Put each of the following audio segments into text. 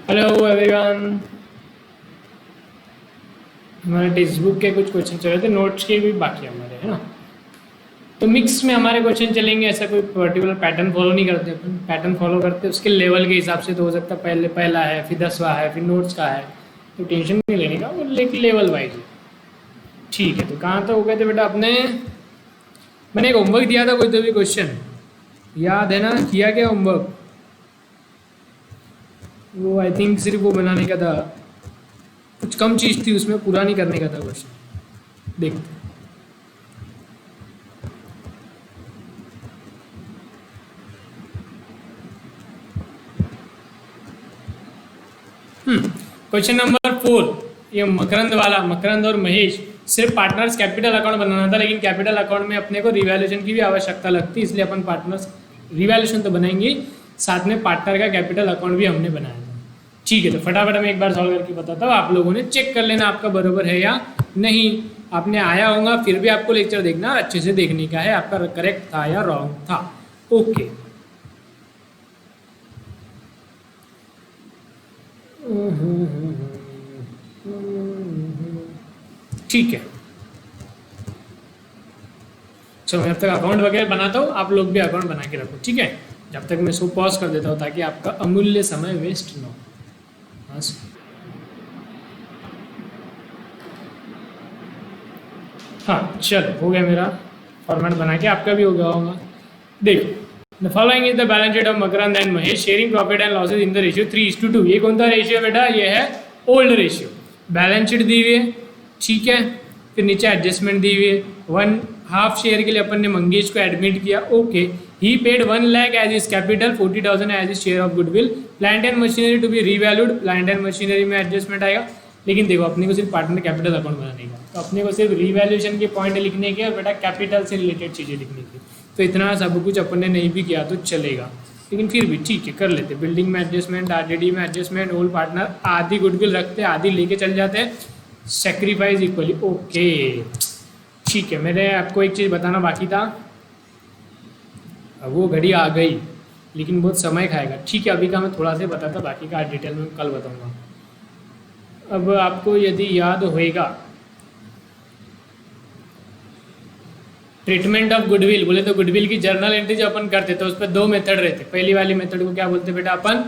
Hello everyone. हमारे text book के कुछ क्वेश्चन चल रहे थे, नोट्स के भी बाकी हमारे, है ना। तो मिक्स में हमारे क्वेश्चन चलेंगे, ऐसा कोई पर्टिकुलर पैटर्न फॉलो नहीं करते अपन। पैटर्न फॉलो करते उसके लेवल के हिसाब से, तो हो सकता है पहले पहला है, फिर 10वां है, फिर नोट्स का है। तो टेंशन नहीं लेने का, वो लेकिन लेवल वाइज है। ठीक है, तो कहाँ तक हो गए थे बेटा अपने? मैंने एक होमवर्क दिया था, कोई तो भी क्वेश्चन याद है ना? किया क्या होमवर्क? वो आई थिंक सिर्फ वो बनाने का था, कुछ कम चीज़ थी उसमें, पूरा नहीं करने का था क्वेश्चन। देखते क्वेश्चन नंबर 4। ये मकरंद वाला, मकरंद और महेश सिर्फ पार्टनर्स कैपिटल अकाउंट बनाना था, लेकिन कैपिटल अकाउंट में अपने को रिवैल्यूएशन की भी आवश्यकता लगती है, इसलिए अपन पार्टनर्स रिवैल्यूएशन तो बनाएंगे, साथ में पार्टनर का कैपिटल अकाउंट भी हमने बनाया था। ठीक है, तो फटाफट मैं एक बार सॉल्व करके बताता हूँ, आप लोगों ने चेक कर लेना आपका बरोबर है या नहीं। आपने आया होगा, फिर भी आपको लेक्चर देखना, अच्छे से देखने का है आपका करेक्ट था या रॉन्ग था। ओके, ठीक है। चलो मैं जब तक अकाउंट वगैरह बनाता हूँ, आप लोग भी अकाउंट बना के रखो, ठीक है। जब तक मैं इसको पॉज कर देता हूँ ताकि आपका अमूल्य समय वेस्ट ना हो। बस हाँ, चलो हो गया मेरा फॉर्मेट बना के, आपका भी हो गया होगा। देखो, the following is the balance sheet of Makarand and Mahesh sharing profit and losses in the ratio 3:2। ये कौन सा रेशियो बेटा? ये है ओल्ड रेशियो। बैलेंस शीट दी हुई है, ठीक है। फिर नीचे एडजस्टमेंट दी हुई है। 1/2 शेयर के लिए अपन ने मंगेश को एडमिट किया, okay. He paid 1 lakh as is capital, 40,000 as is share of goodwill. Plant and machinery to be revalued, plant and machinery में एडजस्टमेंट आएगा। लेकिन देखो, अपने को सिर्फ पार्टनर कैपिटल अकाउंट बनाने का, तो अपने को सिर्फ रिवैल्यूएशन के पॉइंट लिखने के और बेटा कैपिटल से रिलेटेड चीज़ें लिखने की। तो इतना सब कुछ अपन ने नहीं भी किया तो चलेगा, लेकिन फिर भी ठीक है, कर लेते। बिल्डिंग में एडजस्टमेंट, आरडीडी में एडजस्टमेंट, ओल्ड पार्टनर आधी गुडविल रखते हैं, आधी लेके चल जाते हैं, सेक्रीफाइस इक्वली, ओके। ठीक है, मैंने आपको एक चीज़ बताना बाकी था, अब वो घड़ी आ गई, लेकिन बहुत समय खाएगा। ठीक है, अभी का मैं थोड़ा सा बताता, बाकी का डिटेल में कल बताऊंगा। अब आपको यदि याद होएगा, ट्रीटमेंट ऑफ गुडविल बोले तो गुडविल की जर्नल एंट्री जो अपन करते तो उस पर 2 मेथड रहते। पहली वाली मेथड को क्या बोलते बेटा अपन?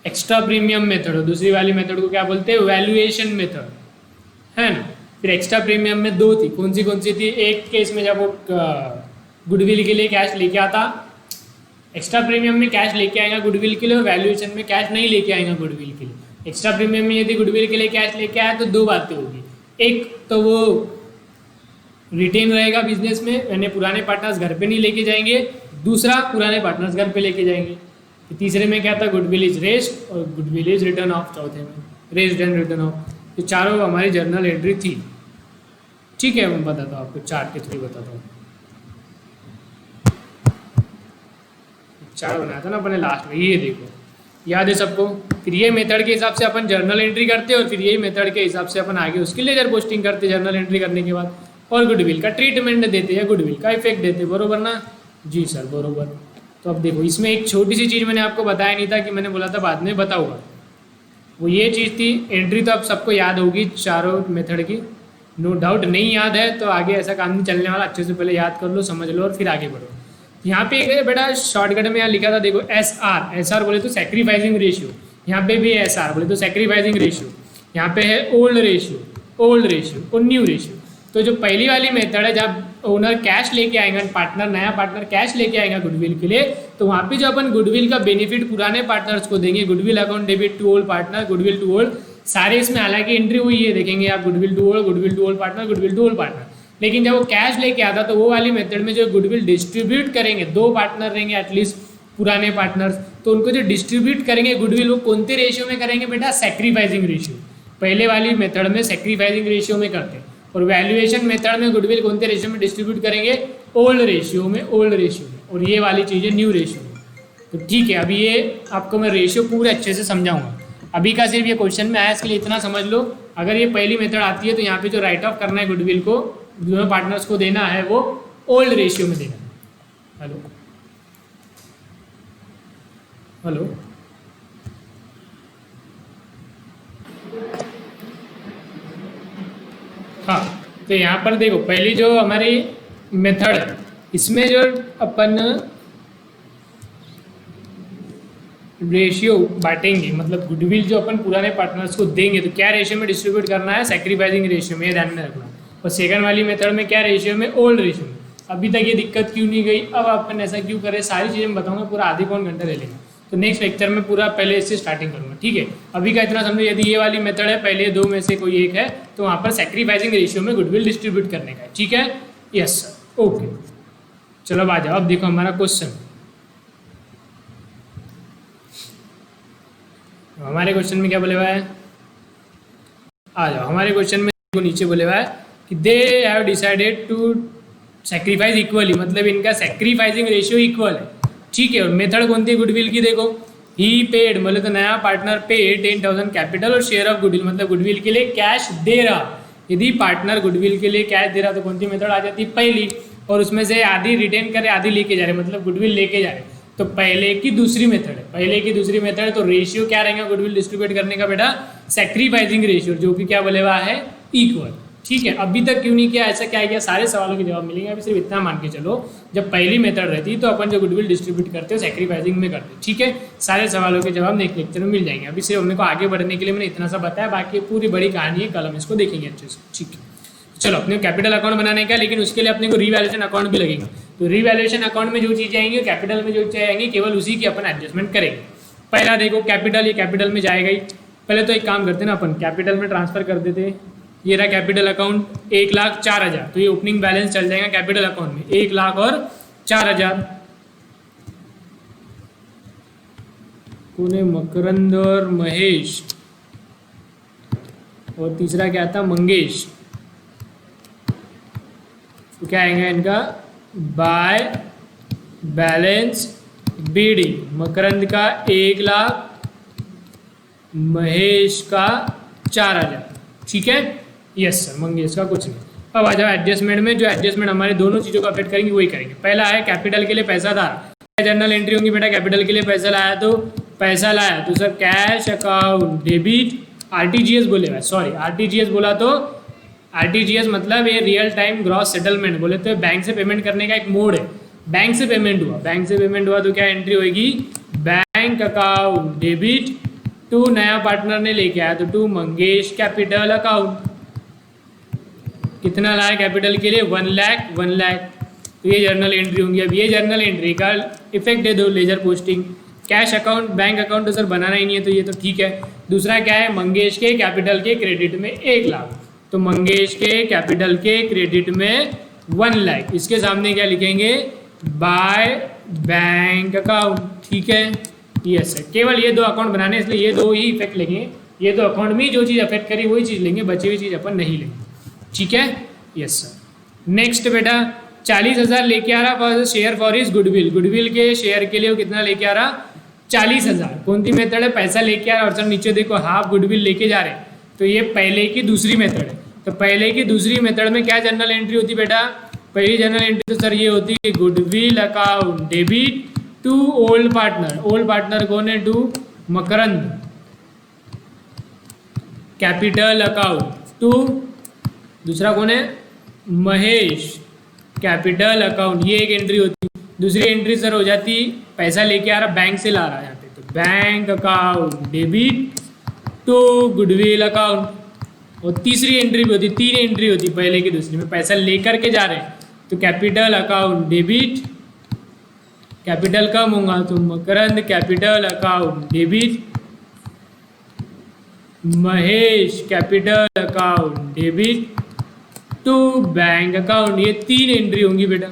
Extra premium method. और दूसरी वाली मेथड को क्या बोलते हैं? वैल्यूएशन मेथड, है ना। फिर एक्स्ट्रा प्रीमियम में 2 थी, कौन सी थी? एक केस में जब वो गुडविल के लिए कैश लेके आता, एक्स्ट्रा प्रीमियम में कैश लेके आएगा गुडविल के लिए, और वैल्यूएशन में कैश नहीं लेके आएगा गुडविल के लिए। एक्स्ट्रा प्रीमियम में यदि गुडविल के लिए कैश लेके आया तो 2 बातें होगी। एक तो वो रिटेन रहेगा बिजनेस में, यानी पुराने पार्टनर्स घर पे नहीं लेके जाएंगे। दूसरा, पुराने पार्टनर्स घर पे लेके जाएंगे। तीसरे में क्या था? गुडविल इज रेस्ड और गुडविल इज रिटर्न ऑफ। चौथे में रेस्ड एंड रिटर्न ऑफ। तो चारों हमारी जर्नल एंट्री थी, ठीक है। मैं बताता हूँ आपको, चार्ट के थ्रू बताता हूँ। चार्ट बनाया था ना अपने लास्ट में, ये देखो, याद है सबको? फिर ये मेथड के हिसाब से अपन जर्नल एंट्री करते हैं, और फिर यही मेथड के हिसाब से अपन आगे उसकी लेजर पोस्टिंग करते जर्नल एंट्री करने के बाद, और गुडविल का ट्रीटमेंट देते हैं, गुडविल का इफेक्ट देते, बरोबर ना? जी सर, बरोबर। तो अब देखो, इसमें एक छोटी सी चीज़ मैंने आपको बताया नहीं था, कि मैंने बोला था बाद में बताऊंगा। वो ये चीज़ थी, एंट्री तो अब सबको याद होगी चारों मेथड की, नो डाउट। नहीं याद है तो आगे ऐसा काम नहीं चलने वाला, अच्छे से पहले याद कर लो, समझ लो, और फिर आगे बढ़ो। यहाँ पे एक बेटा शॉर्टकट में यहाँ लिखा था, देखो, एस आर बोले तो सेक्रीफाइसिंग रेशियो, यहाँ पे भी एस आर बोले तो सेक्रीफाइसिंग रेशियो, यहाँ पे है ओल्ड रेशियो और न्यू रेशियो। तो जो पहली वाली मेथड है, जब ओनर कैश लेके आएगा, पार्टनर, नया पार्टनर कैश लेके आएगा गुडविल के लिए, तो वहाँ पे जो अपन गुडविल का बेनिफिट पुराने पार्टनर्स को देंगे, goodwill account debit to old partner, goodwill to old, सारे इसमें हालांकि एंट्री हुई है, देखेंगे आप, goodwill to old partner, goodwill to old partner. लेकिन जब वो कैश लेके आता तो वो वाली मेथड में जो गुडविल डिस्ट्रीब्यूट करेंगे, 2 पार्टनर रहेंगे एटलीस्ट पुराने पार्टनर्स, तो उनको जो डिस्ट्रीब्यूट करेंगे गुडविल, वो कौन से रेशियो में करेंगे बेटा? Sacrificing ratio. पहले वाली मेथड में सेक्रीफाइसिंग रेशियो में करते हैं, और वैल्यूएशन मेथड में गुडविल कौन से रेशियो में डिस्ट्रीब्यूट करेंगे? ओल्ड रेशियो में, और ये वाली चीज़ है न्यू रेशियो में। तो ठीक है, अभी ये आपको मैं रेशियो पूरे अच्छे से समझाऊंगा। अभी का सिर्फ ये क्वेश्चन में आया, इसके लिए इतना समझ लो। अगर ये पहली मेथड आती है तो यहाँ पे जो राइट ऑफ करना है गुडविल को, दोनों पार्टनर्स को देना है, वो ओल्ड रेशियो में देना है। हेलो हेलो तो यहाँ पर देखो पहली जो हमारी मेथड है इसमें जो अपन रेशियो बांटेंगे, मतलब गुडविल जो अपन पुराने पार्टनर्स को देंगे तो क्या रेशियो में डिस्ट्रीब्यूट करना है, सैक्रिफाइसिंग रेशियो में, ध्यान में रखना। और सेकंड वाली मेथड में क्या रेशियो में, ओल्ड रेशियो में। अभी तक ये दिक्कत क्यों नहीं गई, अब अपन ऐसा क्यों करें, सारी चीज़ें मैं बताऊंगा, पूरा आधे पौन घंटा ले लेंगे। तो नेक्स्ट लेक्चर में पूरा पहले इससे स्टार्टिंग करूंगा, ठीक है। अभी का इतना समझो, यदि ये वाली मेथड है, पहले दो में से कोई एक है, तो वहाँ पर सैक्रिफाइसिंग रेशियो में गुडविल डिस्ट्रीब्यूट करने का है, ठीक है। Yes sir, okay. चलो अब आ जाओ, अब देखो हमारा क्वेश्चन। हमारे क्वेश्चन में क्या बोले हुआ है, आ जाओ। हमारे क्वेश्चन में नीचे बोले हुआ है कि they have decided to sacrifice equally, मतलब इनका सैक्रिफाइसिंग रेशियो इक्वल है, ठीक है। और मेथड कौन थी गुडविल की, देखो ही पेड, मतलब तो नया पार्टनर पे 10,000 कैपिटल और शेयर ऑफ गुडविल, मतलब गुडविल के लिए कैश दे रहा। यदि पार्टनर गुडविल के लिए कैश दे रहा तो कौन सी मेथड आ जाती, पहली। और उसमें से आधी रिटेन करे, आधी लेके जा रहे, मतलब गुडविल लेके जा रहे, तो पहले की दूसरी मेथड है, पहले की दूसरी मेथड है। तो रेशियो क्या रहेगा गुडविल डिस्ट्रीब्यूट करने का बेटा, सैक्रिफाइसिंग रेशियो, जो कि क्या बोले हुआ है, इक्वल, ठीक है। अभी तक क्यों नहीं किया, ऐसा क्या किया, सारे सवालों के जवाब मिलेंगे। अभी सिर्फ इतना मान के चलो, जब पहली मेथड रहती तो अपन जो गुडविल डिस्ट्रीब्यूट करते हो सैक्रिफाइसिंग में करते, ठीक है। सारे सवालों के जवाब नेक्स्ट लेक्चर में मिल जाएंगे। अभी सिर्फ हमने को आगे बढ़ने के लिए मैंने इतना सा बताया, बाकी पूरी बड़ी कहानी है, कल हम इसको देखेंगे अच्छे से, ठीक है। चलो अपने कैपिटल अकाउंट बनाने का, लेकिन उसके लिए अपने को रीवैल्यूएशन अकाउंट भी लगेगा। तो रीवैल्यूएशन अकाउंट में जो चीज़ें आएंगी, कैपिटल में जो चीज़ें आएंगी, केवल उसी की अपन एडजस्टमेंट करेंगे। पहला देखो कैपिटल, ये कैपिटल में जाएगा ही। पहले तो एक काम करते ना, अपन कैपिटल में ट्रांसफर कर देते। ये रहा कैपिटल अकाउंट 1,04,000, तो ये ओपनिंग बैलेंस चल जाएगा कैपिटल अकाउंट में 1,04,000। कौन है, मकरंद और महेश, और तीसरा क्या था, मंगेश। तो क्या आएगा इनका, बाय बैलेंस बीडिंग, मकरंद का 1,00,000, महेश का 4,000, ठीक है। यस सर, मंगेश का कुछ नहीं। अब आ जाओ एडजस्टमेंट में, जो एडजस्टमेंट हमारे दोनों चीज़ों को अफेक्ट करेंगे वही करेंगे। पहला है कैपिटल के लिए पैसा था, जर्नल एंट्री होंगी बेटा, कैपिटल के लिए पैसा लाया तो पैसा लाया तो sir cash account debit, RTGS बोले हुआ, सॉरी आरटीजीएस बोला तो आरटीजीएस मतलब ये रियल टाइम ग्रॉस सेटलमेंट बोले तो बैंक से पेमेंट करने का एक मोड है। बैंक से पेमेंट हुआ, बैंक से पेमेंट हुआ तो क्या एंट्री होगी, बैंक अकाउंट डेबिट टू, नया पार्टनर ने लेके आया तो टू मंगेश कैपिटल अकाउंट। कितना लाया कैपिटल के लिए, 1,00,000। तो ये जर्नल एंट्री होंगी। अब ये जर्नल एंट्री का इफेक्ट दे दो, ledger posting. Cash account, bank account तो सर बनाना ही नहीं है, तो ये तो ठीक है। दूसरा क्या है, मंगेश के कैपिटल के क्रेडिट में 1,00,000, तो मंगेश के कैपिटल के क्रेडिट में 1,00,000। इसके सामने क्या लिखेंगे, बाय बैंक अकाउंट, ठीक है। यस सर, केवल ये दो अकाउंट बनाने, इसलिए ये दो ही इफेक्ट लेंगे। ये दो अकाउंट में जो चीज़ अफेक्ट करी वही चीज़ लेंगे, बची हुई चीज़ अपन नहीं लेंगे, ठीक है। Yes sir. नेक्स्ट बेटा 40,000 लेके आ रहा share for is goodwill, goodwill के शेयर के लिए वो कितना लेके आ रहा, 40,000। कौन सी मेथड है, पैसा लेके आ रहा, और सर नीचे देखो हाफ गुडविल लेके जा रहे हैं, तो ये पहले की दूसरी मेथड है। तो पहले की दूसरी मेथड में क्या जर्नल एंट्री होती बेटा, पहली जर्नल एंट्री तो सर ये होती है goodwill account debit to old partner. Old partner कौन है, to Makarand capital account to, दूसरा कौन है, महेश कैपिटल अकाउंट। ये एक एंट्री होती। दूसरी एंट्री सर हो जाती पैसा लेके आ रहा, बैंक से ला रहा है यहाँ पे, तो bank account debit to goodwill account. और तीसरी एंट्री भी होती, तीन एंट्री होती पहले की दूसरी में, पैसा लेकर के जा रहे हैं तो कैपिटल अकाउंट डेबिट, कैपिटल कम होगा तो Makarand capital account debit, Mahesh capital account debit to bank account. ये तीन एंट्री होंगी बेटा,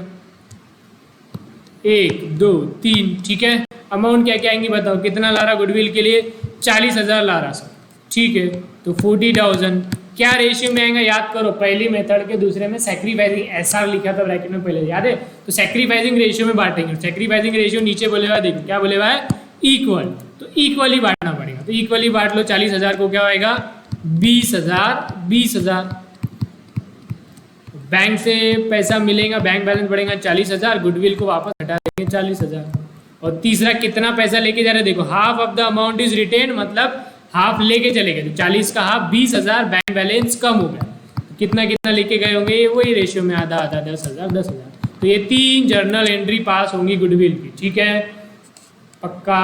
1 2 3, ठीक है। अमाउंट क्या क्या आएंगी बताओ, कितना ला रहा गुडविल के लिए, 40,000 ला रहा सर, ठीक है। तो 40,000 क्या रेशियो में आएगा, याद करो पहली मेथड के दूसरे में सैक्रिफाइसिंग एसआर लिखा था ब्रैकेट में पहले, याद है। तो सैक्रिफाइसिंग रेशियो में बांटेंगे। सैक्रिफाइसिंग रेशियो नीचे बोले हुआ, देखो क्या बोले हुआ है, इक्वल, तो इक्वली बांटना पड़ेगा। तो इक्वली बांट लो, 40,000 को क्या होएगा, 20,000। बैंक से पैसा मिलेगा, बैंक बैलेंस बढ़ेगा 40,000, गुडविल को वापस हटा देंगे 40,000। और तीसरा कितना पैसा लेके जा रहे हैं, देखो half of the amount is retain, मतलब हाफ लेके चले गए, तो 40 का हाफ 20,000, बैंक बैलेंस कम हो गया। कितना कितना लेके गए होंगे, ये वही रेशियो में आधा आधा 10,000 10,000। तो ये 3 जर्नल एंट्री पास होंगी गुडविल की, ठीक है पक्का।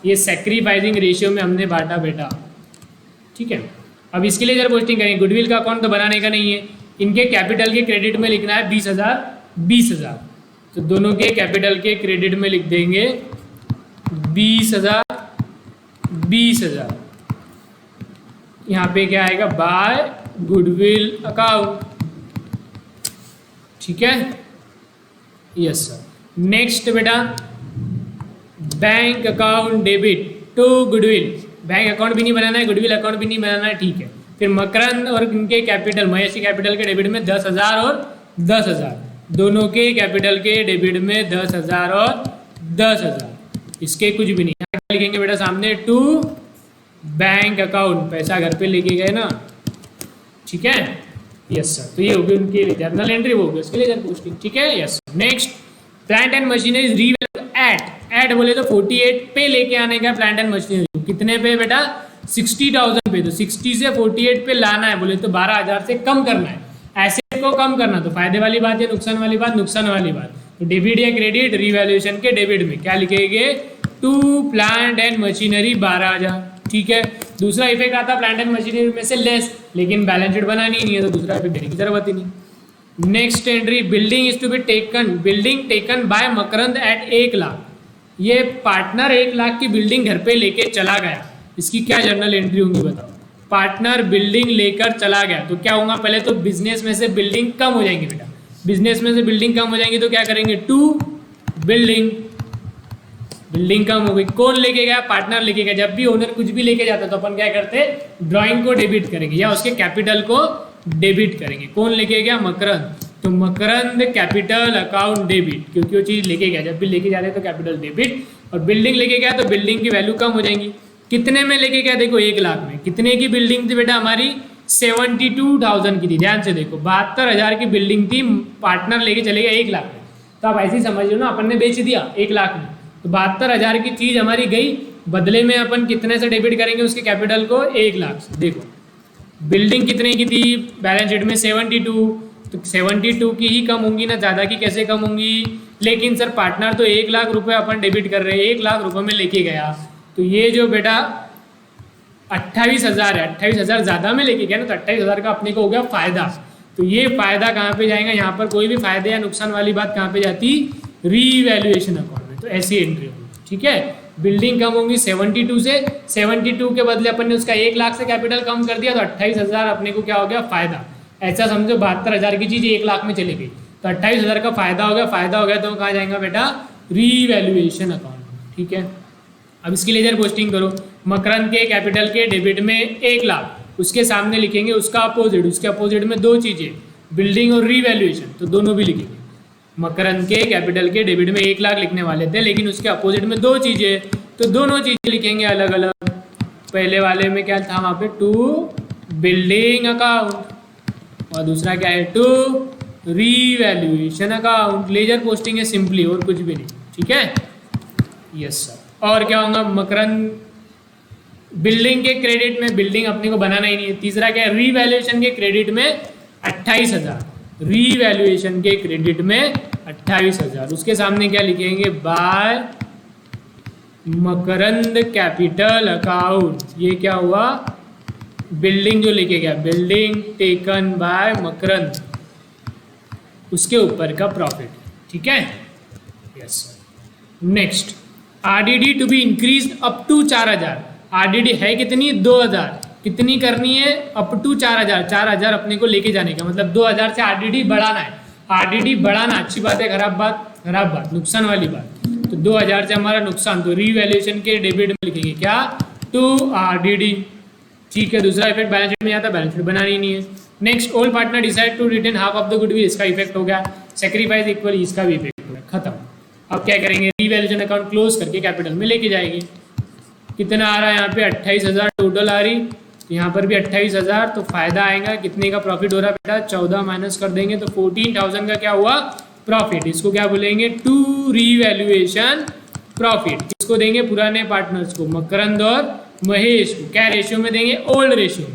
ये सैक्रिफाइसिंग रेशियो में हमने बांटा बेटा, ठीक है। अब इसके लिए जरा पोस्टिंग करेंगे, गुडविल का अकाउंट तो बनाने का नहीं है, इनके कैपिटल के क्रेडिट में लिखना है 20,000 20,000। तो दोनों के कैपिटल के क्रेडिट में लिख देंगे 20,000 20,000। यहाँ पे क्या आएगा, बाय गुडविल अकाउंट, ठीक है यस सर। नेक्स्ट बेटा bank account debit to goodwill, bank account भी नहीं बनाना है, गुडविल अकाउंट भी नहीं बनाना है, ठीक है। फिर मकरंद और इनके कैपिटल महेशी कैपिटल के डेबिट में 10,000 और 10,000, दोनों के कैपिटल के डेबिट में 10,000 और 10,000। इसके कुछ भी नहीं, यहाँ क्या लिखेंगे बेटा सामने, टू बैंक अकाउंट, पैसा घर पे लेके गए ना, ठीक है यस सर। तो ये होगी उनके जर्नल एंट्री, वो होगी उसके लिए पोस्टिंग, ठीक है yes. Next plant and machinery revalue at बोले तो 48 पे लेके आने का प्लांट एंड मशीनरी, कितने पे बेटा 60,000 पे। तो 60 से 48 पे लाना है बोले तो 12,000 से कम करना है, एसेट को कम करना। तो फायदे वाली बात या नुकसान वाली बात, नुकसान वाली बात। तो डेबिट या क्रेडिट रीवैल्यूएशन के डेबिट में क्या लिखेंगे, टू प्लांट एंड मशीनरी 12,000, ठीक है। दूसरा इफेक्ट आता है प्लांट एंड मशीनरी में से लेस, लेकिन बैलेंस शीट बनानी नहीं है तो दूसरा इफेक्ट देने की जरूरत ही नहीं। Next entry building is to be taken, building taken by Makarand at 1 lakh. ये पार्टनर 1 लाख की बिल्डिंग घर पे लेके चला गया, इसकी क्या जर्नल एंट्री होगी बताओ। पार्टनर बिल्डिंग लेकर चला गया तो क्या होगा, पहले तो बिजनेस में से बिल्डिंग कम हो जाएंगी बेटा, बिजनेस में से बिल्डिंग कम हो जाएंगी तो क्या करेंगे, टू बिल्डिंग, बिल्डिंग कम हो गई। कौन लेके गया, पार्टनर लेके गया। जब भी ओनर कुछ भी लेके जाता तो अपन क्या करते, ड्राइंग को डेबिट करेंगे या उसके कैपिटल को डेबिट करेंगे। कौन लेके गया, मकरंद, तो मकरंद कैपिटल अकाउंट डेबिट, क्योंकि वो चीज़ लेके गया, जब भी लेके जा रहे तो कैपिटल डेबिट। और बिल्डिंग लेके गया तो बिल्डिंग की वैल्यू कम हो जाएंगी। कितने में लेके गया, देखो 1 लाख में। कितने की बिल्डिंग थी बेटा हमारी, 72,000 की थी। ध्यान से देखो 72,000 की बिल्डिंग थी, पार्टनर लेके चले गया 1 लाख में। तो आप ऐसे ही समझ लो ना, अपन ने बेच दिया 1 लाख में, तो 72,000 की चीज़ हमारी गई, बदले में अपन कितने से डेबिट करेंगे उसके कैपिटल को, 1 लाख से। देखो बिल्डिंग कितने की थी बैलेंस शीट में, 72, तो 72 की ही कम होंगी ना, ज़्यादा की कैसे कम होंगी। लेकिन सर पार्टनर तो 1 लाख रुपए अपन डेबिट कर रहे हैं, 1 लाख रुपए में लेके गया, तो ये जो बेटा 28,000 है, 28,000 ज़्यादा में लेके गया ना, तो 28,000 का अपने को हो गया फ़ायदा। तो ये फ़ायदा कहाँ पे जाएगा, यहाँ पर कोई भी फायदे या नुकसान वाली बात कहाँ पे जाती, रीवैल्यूएशन अकाउंट में। तो ऐसी एंट्री होगी, ठीक है। बिल्डिंग कम होंगी 72 से, 72 के बदले अपन ने उसका 1 लाख से कैपिटल कम कर दिया, तो 28,000 अपने को क्या हो गया, फ़ायदा। ऐसा समझो 72,000 की चीज़ 1 लाख में चली गई, तो 28,000 का फ़ायदा हो गया। फ़ायदा हो गया तो कहाँ जाएगा बेटा, रीवैल्यूएशन अकाउंट, ठीक है। अब इसकी लेजर पोस्टिंग करो, मकरंद के कैपिटल के डेबिट में 1 लाख, उसके सामने लिखेंगे उसका अपोजिट, उसके अपोजिट में 2 चीज़ें, बिल्डिंग और रीवैल्यूएशन, तो दोनों भी लिखेंगे। मकरंद के कैपिटल के डेबिट में 1 लाख लिखने वाले थे, लेकिन उसके अपोजिट में 2 चीज़ें, तो दोनों चीज़ें लिखेंगे अलग अलग। पहले वाले में क्या था वहाँ पे, टू बिल्डिंग अकाउंट, और दूसरा क्या है, to revaluation account. Ledger posting है सिंपली, और कुछ भी नहीं, ठीक है यस सर। और क्या होगा, मकरंद बिल्डिंग के क्रेडिट में, बिल्डिंग अपने को बनाना ही नहीं है। तीसरा क्या है, रीवैल्यूएशन के क्रेडिट में 28,000, रीवैल्यूएशन के क्रेडिट में 28,000, उसके सामने क्या लिखेंगे, बाय मकरंद कैपिटल अकाउंट। ये क्या हुआ, बिल्डिंग जो लेके गया, बिल्डिंग टेकन बाय मकरंद, उसके ऊपर का प्रॉफिट, ठीक है yes sir. Next RDD to be increase up to 4,000। RDD है कितनी, 2,000, कितनी करनी है, अप टू 4,000, 4,000 अपने को लेके जाने का मतलब 2,000 से आरडीडी बढ़ाना है। आरडीडी बढ़ाना अच्छी बात है, खराब बात, खराब बात, नुकसान वाली बात। तो 2,000 से हमारा नुकसान, तो रीवैल्यूएशन के डेबिट में लिखेंगे क्या, टू आरडीडी, ठीक है। दूसरा इफेक्ट बैलेंस शीट में आता है, बैलेंस शीट बनानी नहीं है। Next all partner decide to retain half of the goodwill, इसका इफेक्ट हो गया। सेक्रीफाइस इक्वल, इसका भी इफेक्ट हो गया, खत्म। अब क्या करेंगे, रीवैल्यूएशन अकाउंट क्लोज करके कैपिटल में लेके जाएंगे। कितना आ रहा है यहाँ पे, 28,000 टोटल आ रही, यहाँ पर भी 28,000, तो फायदा आएगा। कितने का प्रॉफिट हो रहा है बेटा, 14 माइनस कर देंगे तो 14,000 का क्या हुआ, प्रॉफिट। इसको क्या बोलेंगे, टू रीवैल्यूएशन प्रॉफिट। इसको देंगे पुराने पार्टनर्स को, मकरंद और महेश को। क्या रेशियो में देंगे, ओल्ड रेशियो।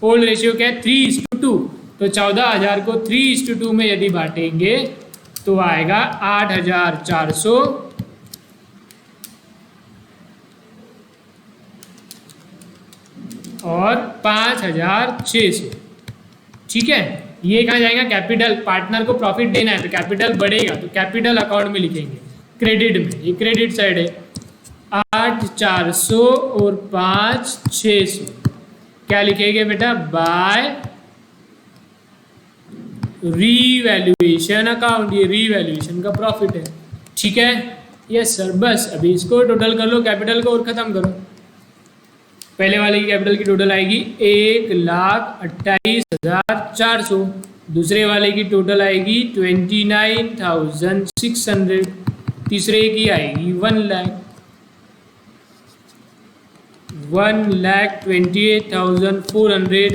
ओल्ड रेशियो क्या है, 3:2, तो 14,000 को 3:2 में यदि बांटेंगे तो आएगा 8,400 और 5,600। ठीक है, ये कहाँ जाएगा? कैपिटल। पार्टनर को प्रॉफिट देना है तो कैपिटल बढ़ेगा तो कैपिटल अकाउंट में लिखेंगे, क्रेडिट में। ये क्रेडिट साइड है। 8,400 और 5,600 क्या लिखेंगे बेटा? By revaluation account. ये रीवैल्यूएशन का प्रॉफिट है। ठीक है, यस सर। बस अभी इसको टोटल कर लो कैपिटल को और ख़त्म करो। पहले वाले की कैपिटल की टोटल आएगी 1,28,400। दूसरे वाले की टोटल आएगी 29,600। तीसरे की आएगी 1 लाख, 1,28,400,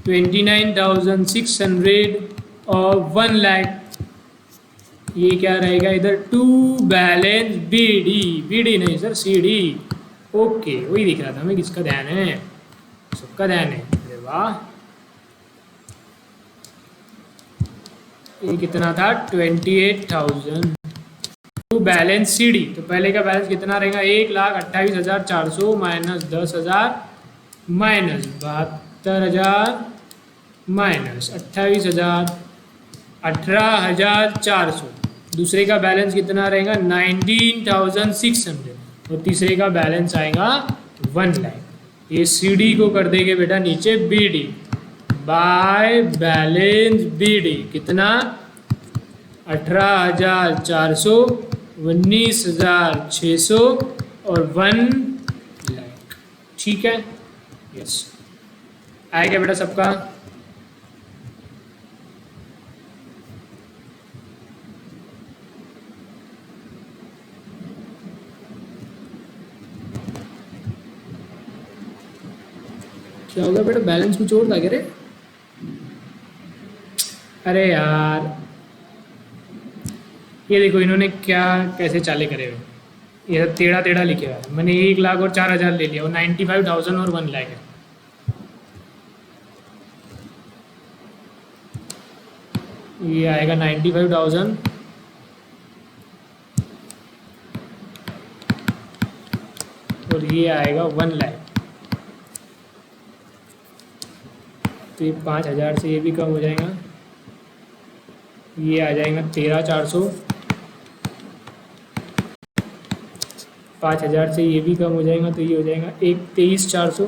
29,600 और 1 लाख। ये क्या रहेगा इधर? To balance BD. बीडी नहीं सर, सीडी। ओके, वही दिख रहा था हमें। किसका ध्यान है? सबका ध्यान है। अरे वाह, ये कितना था? 28,000 टू बैलेंस सीडी। तो पहले का बैलेंस कितना रहेगा? 1,28,400 माइनस 10,000 माइनस 72,000 माइनस 28,000, 18,400। दूसरे का बैलेंस कितना रहेगा? 19,600 और तीसरे का बैलेंस आएगा 1 लाख। ये सीडी को कर देंगे बेटा नीचे बीडी, बाय बैलेंस बीडी। कितना? 18,400, 19,600 और 1 लाख। ठीक है, यस। आएगा बेटा सबका? क्या होगा बेटा? बैलेंस कुछ और था क्या रे? अरे यार, ये देखो इन्होंने क्या कैसे चाले करे हुए। ये टेढ़ा टेढ़ा लिखे हुआ है। मैंने 1 लाख और 4,000 ले लिया और 95,000 और 1 लाख है। ये आएगा 95,000 और ये आएगा 1 लाख। तो ये 5,000 से ये भी कम हो जाएगा। ये आ जाएगा 13,400। 5,000 से ये भी कम हो जाएगा तो ये हो जाएगा 23,400।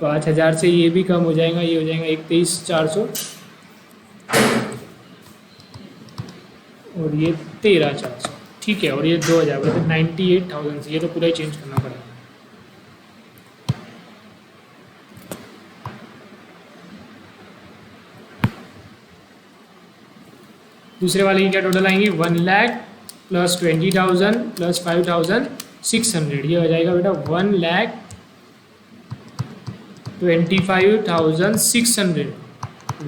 5,000 से ये भी कम हो जाएगा, ये हो जाएगा 21,400 और ये 13,400। ठीक है, और ये 2,000 मतलब 98,000 से। ये तो पूरा ही चेंज करना पड़ेगा। दूसरे वाले की क्या टोटल आएंगी? 1 लाख प्लस 20,000 प्लस 5,600। ये हो जाएगा बेटा 1,25,600।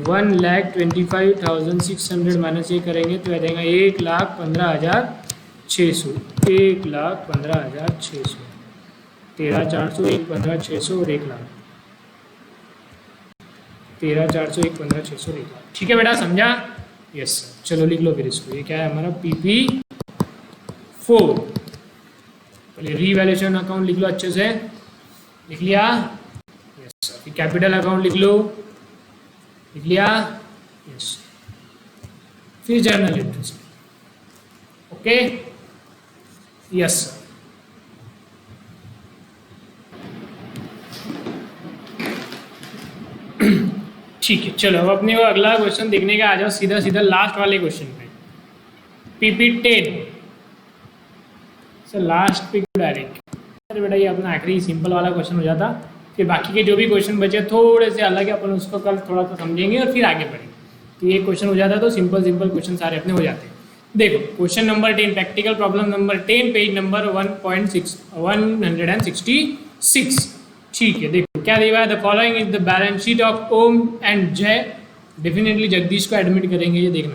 1,25,600 माइनस ये करेंगे तो आ जाएगा 1,15,600। 1,15,600, 13,400, 1,15,600 और 1 लाख। 13,400, 1,15,600 और 1 लाख। ठीक है बेटा, समझा? Yes sir. चलो लिख लो फिर इसको। ये क्या है हमारा? PP4। पहले रीवैल्यूएशन अकाउंट लिख लो अच्छे से। लिख लिया? Yes sir. फिर कैपिटल अकाउंट लिख लो। लिख लिया? यस। फिर journal entries. Okay, yes sir. ठीक है, चलो अब अपने को अगला क्वेश्चन देखने का आ जाओ। सीधा सीधा लास्ट वाले क्वेश्चन पे, PP10 सर। लास्ट पे डायरेक्ट। अरे बेटा ये अपना आखिरी सिंपल वाला क्वेश्चन हो जाता, फिर बाकी के जो भी क्वेश्चन बचे थोड़े से अलग है, अपन उसको कल थोड़ा सा समझेंगे और फिर आगे बढ़ेंगे। तो ये क्वेश्चन हो जाता तो सिंपल सिंपल क्वेश्चन सारे अपने हो जाते हैं। देखो question number 10, practical problem number 10, page number 166। ठीक है, देखो क्या दिया है? The following is the balance sheet of ohm and जय। डेफिनेटली जगदीश को एडमिट करेंगे, ये देखना।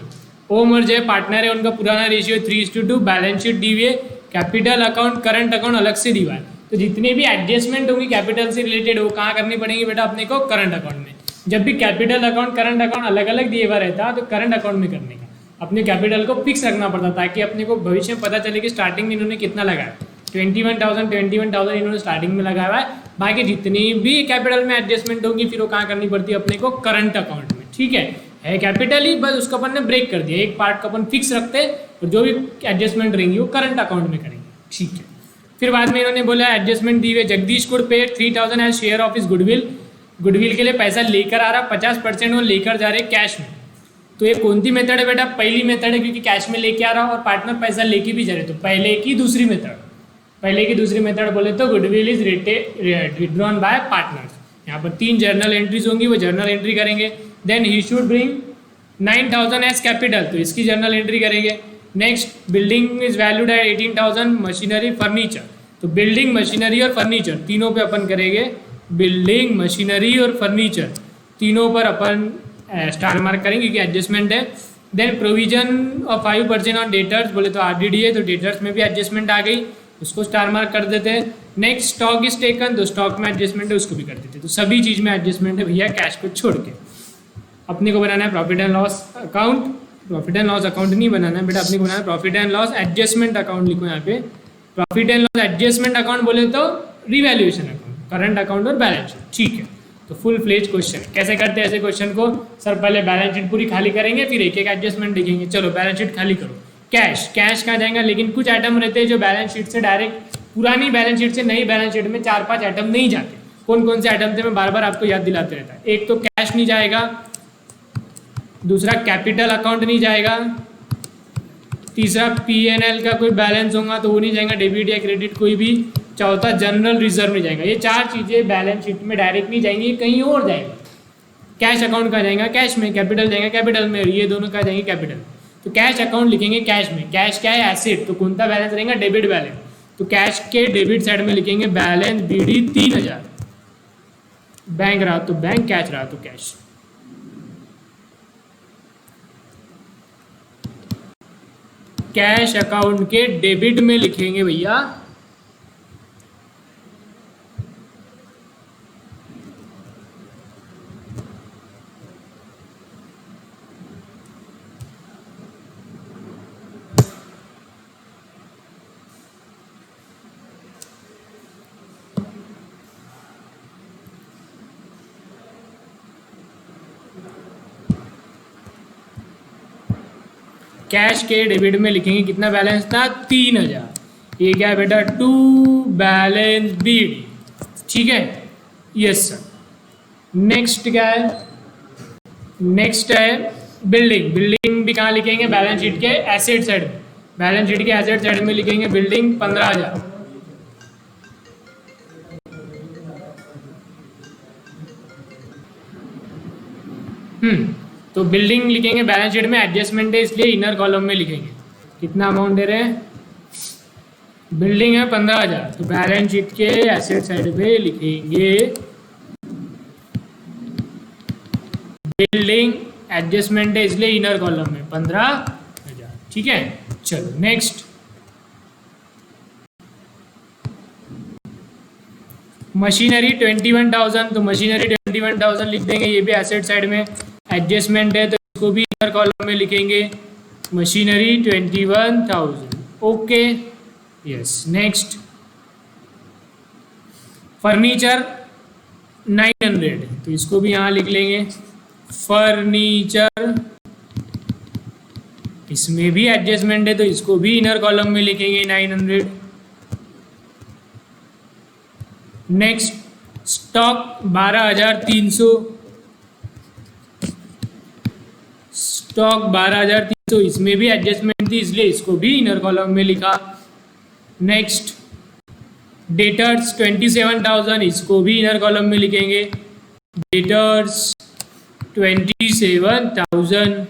ओम और जय पार्टनर है, उनका पुराना रेशियो 3:2। बैलेंस शीट दी हुई है, कैपिटल अकाउंट करंट अकाउंट अलग से दिया है। तो जितनी भी एडजस्टमेंट होंगी कैपिटल से रिलेटेड वो कहाँ करनी पड़ेगी बेटा अपने को करंट अकाउंट में। जब भी कैपिटल अकाउंट करंट अकाउंट अलग अलग दिए हुआ रहता तो करंट अकाउंट में करने का अपने कैपिटल को फिक्स रखना पड़ता ताकि अपने को भविष्य में पता चले कि स्टार्टिंग में इन्होंने कितना लगाया। 21,000 इन्होंने स्टार्टिंग में लगाया हुआ है, बाकी जितनी भी कैपिटल में एडजस्टमेंट होगी फिर वो कहाँ करनी पड़ती है अपने को करंट अकाउंट में। ठीक है कैपिटल ही, बस उसको अपन ने ब्रेक कर दिया, एक पार्ट को अपन फिक्स रखते हैं और जो भी एडजस्टमेंट रहेंगी वो करंट अकाउंट में करेंगे। ठीक है, फिर बाद में इन्होंने बोला एडजस्टमेंट दी हुई जगदीश कुड पे 3,000 एज शेयर ऑफ इस गुडविल के लिए पैसा लेकर आ रहा 50% वो लेकर जा रहे कैश में। तो ये कौन सी मेथड है बेटा? पहली मेथड है क्योंकि कैश में लेके आ रहा और पार्टनर पैसा लेके भी जा रहे, तो पहले की दूसरी मेथड बोले तो goodwill is withdrawn by partners. यहाँ पर 3 जर्नल एंट्रीज होंगी, वो जर्नल एंट्री करेंगे। Then he should bring 9,000 as capital, तो इसकी जर्नल एंट्री करेंगे। Next building is valued at 18,000, machinery furniture, तो बिल्डिंग मशीनरी और फर्नीचर तीनों पे अपन करेंगे, बिल्डिंग मशीनरी और फर्नीचर तीनों पर अपन स्टार मार्क करेंगे क्योंकि एडजस्टमेंट है। Then provision of 5% on debtors, बोले तो RDD है तो डेटर्स में भी एडजस्टमेंट आ गई, उसको स्टार मार्क कर देते हैं। नेक्स्ट स्टॉक इज टेकन, तो स्टॉक में एडजस्टमेंट है उसको भी कर देते हैं। तो सभी चीज़ में एडजस्टमेंट है भैया कैश को छोड़ के। अपने को बनाना है profit and loss account, profit and loss account नहीं बनाना है बेटा, अपने को बनाना है profit and loss adjustment account. लिखो यहाँ पे profit and loss adjustment account बोले तो रिवैल्यूएशन अकाउंट, करंट अकाउंट और बैलेंस शीट। ठीक है, तो फुल फ्लेज क्वेश्चन कैसे करते हैं ऐसे क्वेश्चन को? सर पहले बैलेंस शीट पूरी खाली करेंगे फिर एक एक एडजस्टमेंट लिखेंगे। चलो बैलेंस शीट खाली करो। कैश कहाँ जाएगा? लेकिन कुछ आइटम रहते हैं जो बैलेंस शीट से डायरेक्ट, पुरानी बैलेंस शीट से नई बैलेंस शीट में 4-5 आइटम नहीं जाते। कौन कौन से आइटम थे मैं बार बार आपको याद दिलाते रहता है। एक तो कैश नहीं जाएगा, दूसरा कैपिटल अकाउंट नहीं जाएगा, तीसरा P&L का कोई बैलेंस होगा तो वो नहीं जाएगा, डेबिट या क्रेडिट कोई भी, चौथा जनरल रिजर्व नहीं जाएगा। ये 4 चीज़ें बैलेंस शीट में डायरेक्ट नहीं जाएंगी, कहीं और जाएगा। कैश अकाउंट कहाँ जाएगा? कैश में। कैपिटल जाएगा कैपिटल में, ये दोनों कहाँ जाएंगे? कैपिटल। तो कैश अकाउंट लिखेंगे कैश में। कैश क्या है? एसेट, तो कौन सा बैलेंस रहेगा? Debit balance. तो कैश के डेबिट साइड में लिखेंगे बैलेंस BD 3,000। बैंक रहा तो बैंक, कैश रहा तो कैश। कैश अकाउंट के डेबिट में लिखेंगे भैया कैश के डेबिट में लिखेंगे कितना बैलेंस था? 3,000। ये क्या है बेटा? To balance BD। ठीक है, यस सर। नेक्स्ट क्या है? नेक्स्ट है बिल्डिंग। बिल्डिंग भी कहाँ लिखेंगे? बैलेंस शीट के एसेट साइड में। बैलेंस शीट के एसेट साइड में लिखेंगे बिल्डिंग 15,000। तो बिल्डिंग लिखेंगे बैलेंस शीट में, एडजस्टमेंट है इसलिए इनर कॉलम में लिखेंगे। कितना अमाउंट दे रहे हैं? बिल्डिंग है 15,000, तो बैलेंस शीट के एसेट साइड पे लिखेंगे बिल्डिंग, एडजस्टमेंट है इसलिए इनर कॉलम में 15,000। ठीक है, चलो नेक्स्ट। मशीनरी 21,000, तो मशीनरी 21,000 लिख देंगे, ये भी एसेट साइड में। एडजस्टमेंट है तो इसको भी इनर कॉलम में लिखेंगे machinery 21,000। Okay, yes. Next furniture 900, तो इसको भी यहाँ लिख लेंगे फर्नीचर। इसमें भी एडजस्टमेंट है तो इसको भी इनर कॉलम में लिखेंगे 900। नेक्स्ट स्टॉक 12,300, स्टॉक 12,300, इसमें भी एडजस्टमेंट थी इसलिए इसको भी इनर कॉलम में लिखा। नेक्स्ट डेटर्स 27,000, इसको भी इनर कॉलम में लिखेंगे डेटर्स 27,000।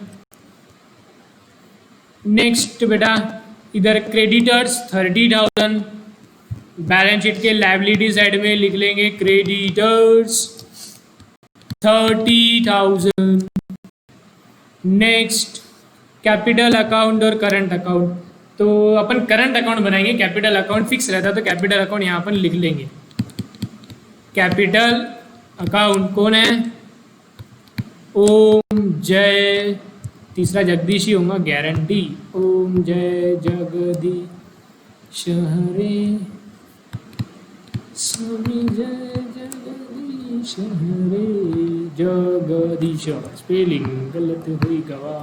नेक्स्ट बेटा इधर क्रेडिटर्स 30,000, बैलेंस शीट के लायबिलिटी साइड में लिख लेंगे क्रेडिटर्स 30,000। नेक्स्ट कैपिटल अकाउंट और करंट अकाउंट, तो अपन करंट अकाउंट बनाएंगे, कैपिटल अकाउंट फिक्स रहता है तो कैपिटल अकाउंट यहाँ अपन लिख लेंगे। कैपिटल अकाउंट कौन है? ओम जय, तीसरा जगदीश ही होगा गारंटी। ओम जय जगदीश हरे, स्वामी जय जगदीश हरे, जगदीश स्पेलिंग गलत हुई गवा,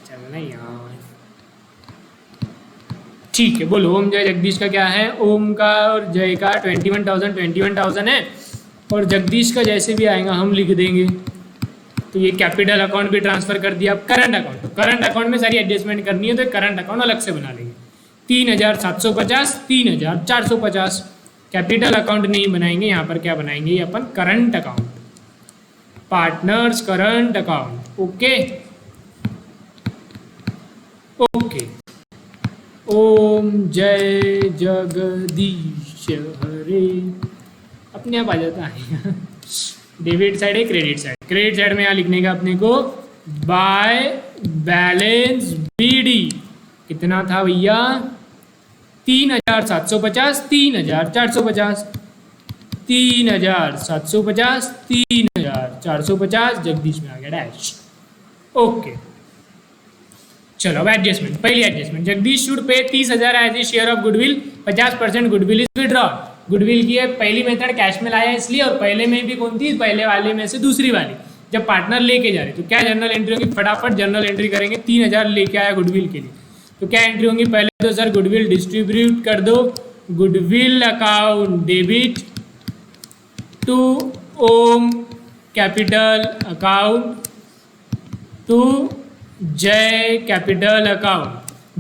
चलना यार। ठीक है, बोलो ओम जय जगदीश का क्या है? ओम का और जय का 21,000 है, और जगदीश का जैसे भी आएगा हम लिख देंगे। तो ये कैपिटल अकाउंट भी ट्रांसफर कर दिया। अब करंट अकाउंट, तो करंट अकाउंट में सारी एडजस्टमेंट करनी है तो करंट अकाउंट अलग से बना लेंगे। 3,750, 3,450। कैपिटल अकाउंट नहीं बनाएंगे, यहाँ पर क्या बनाएंगे? ये अपन current account, partners current account. Okay okay. ओम जय जगदीश हरे, अपने आप आ जाता है। डेबिट साइड है, क्रेडिट साइड। क्रेडिट साइड में यहाँ लिखने का अपने को बाय बैलेंस बीडी कितना था भैया? 3,750, 3,450, 3,750, 3,450, जगदीश में आ गया डैश। ओके चलो अब एडजस्टमेंट। पहली adjustment, Jagdish should pay 30,000 as a share of goodwill, 50% goodwill is withdraw. Goodwill की है पहली मेथड कैश में लाया इसलिए, और पहले में भी कौन थी? पहले वाले में से दूसरी वाली। जब पार्टनर लेके जा रहे तो क्या जर्नल एंट्री होगी? फटाफट जर्नल एंट्री करेंगे। 3,000 लेके आया गुडविल के लिए, तो क्या एंट्री होंगी? पहले तो सर गुडविल डिस्ट्रीब्यूट कर दो। Goodwill account debit to Om capital account to Jay capital account.